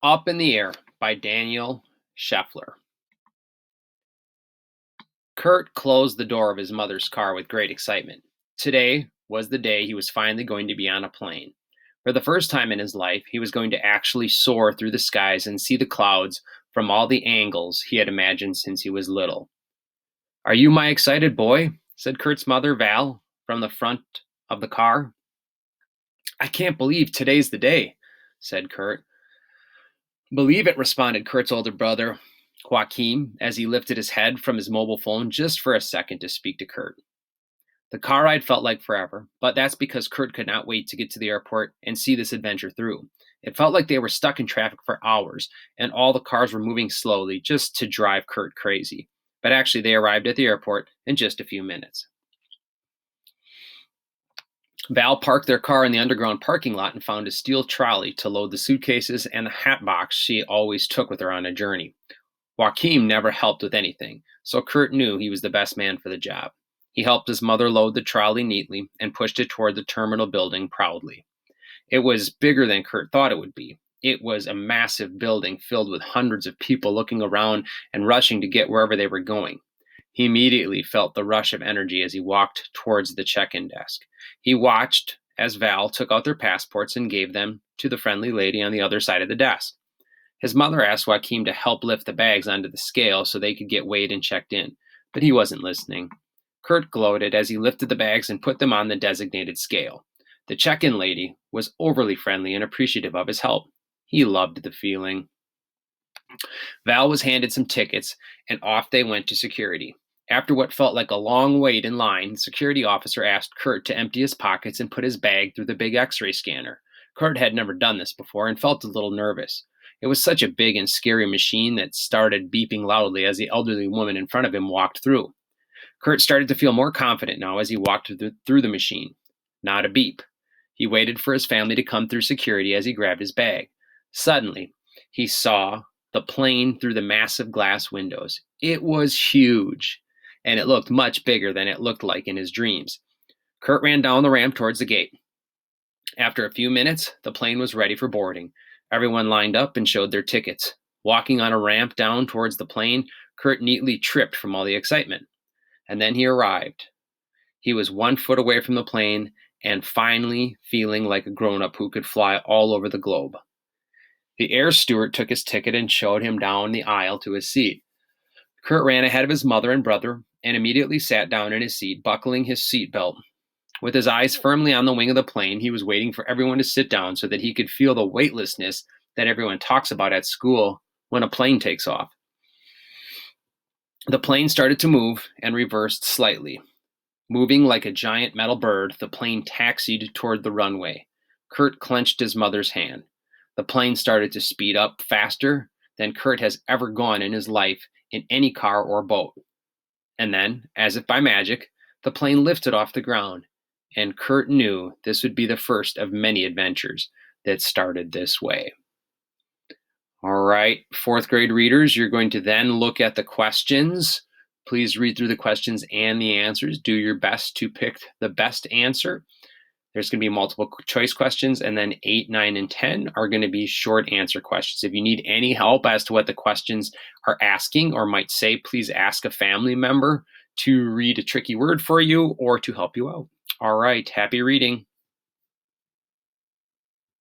Up in the Air by Daniel Scheffler. Kurt closed the door of his mother's car with great excitement. Today was the day he was finally going to be on a plane. For the first time in his life, he was going to actually soar through the skies and see the clouds from all the angles he had imagined since he was little. "Are you my excited boy?" said Kurt's mother, Val, from the front of the car. "I can't believe today's the day," said Kurt. "Believe it," responded Kurt's older brother, Joachim, as he lifted his head from his mobile phone just for a second to speak to Kurt. The car ride felt like forever, but that's because Kurt could not wait to get to the airport and see this adventure through. It felt like they were stuck in traffic for hours, and all the cars were moving slowly just to drive Kurt crazy. But actually, they arrived at the airport in just a few minutes. Val parked their car in the underground parking lot and found a steel trolley to load the suitcases and the hat box she always took with her on a journey. Joachim never helped with anything, so Kurt knew he was the best man for the job. He helped his mother load the trolley neatly and pushed it toward the terminal building proudly. It was bigger than Kurt thought it would be. It was a massive building filled with hundreds of people looking around and rushing to get wherever they were going. He immediately felt the rush of energy as he walked towards the check-in desk. He watched as Val took out their passports and gave them to the friendly lady on the other side of the desk. His mother asked Joachim to help lift the bags onto the scale so they could get weighed and checked in, but he wasn't listening. Kurt gloated as he lifted the bags and put them on the designated scale. The check-in lady was overly friendly and appreciative of his help. He loved the feeling. Val was handed some tickets, and off they went to security. After what felt like a long wait in line, the security officer asked Kurt to empty his pockets and put his bag through the big X-ray scanner. Kurt had never done this before and felt a little nervous. It was such a big and scary machine that started beeping loudly as the elderly woman in front of him walked through. Kurt started to feel more confident now as he walked through the machine. Not a beep. He waited for his family to come through security as he grabbed his bag. Suddenly, he saw the plane through the massive glass windows. It was huge, and it looked much bigger than it looked like in his dreams. Kurt ran down the ramp towards the gate. After a few minutes, the plane was ready for boarding. Everyone lined up and showed their tickets. Walking on a ramp down towards the plane, Kurt neatly tripped from all the excitement. And then he arrived. He was 1 foot away from the plane and finally feeling like a grown-up who could fly all over the globe. The air steward took his ticket and showed him down the aisle to his seat. Kurt ran ahead of his mother and brother and immediately sat down in his seat, buckling his seatbelt. With his eyes firmly on the wing of the plane, he was waiting for everyone to sit down so that he could feel the weightlessness that everyone talks about at school when a plane takes off. The plane started to move and reversed slightly. Moving like a giant metal bird, the plane taxied toward the runway. Kurt clenched his mother's hand. The plane started to speed up faster than Kurt has ever gone in his life in any car or boat. And then, as if by magic, the plane lifted off the ground, and Kurt knew this would be the first of many adventures that started this way. All right, fourth grade readers, you're going to then look at the questions. Please read through the questions and the answers. Do your best to pick the best answer. There's going to be multiple choice questions, and then 8, 9, and 10 are going to be short answer questions. If you need any help as to what the questions are asking or might say, please ask a family member to read a tricky word for you or to help you out. All right, happy reading.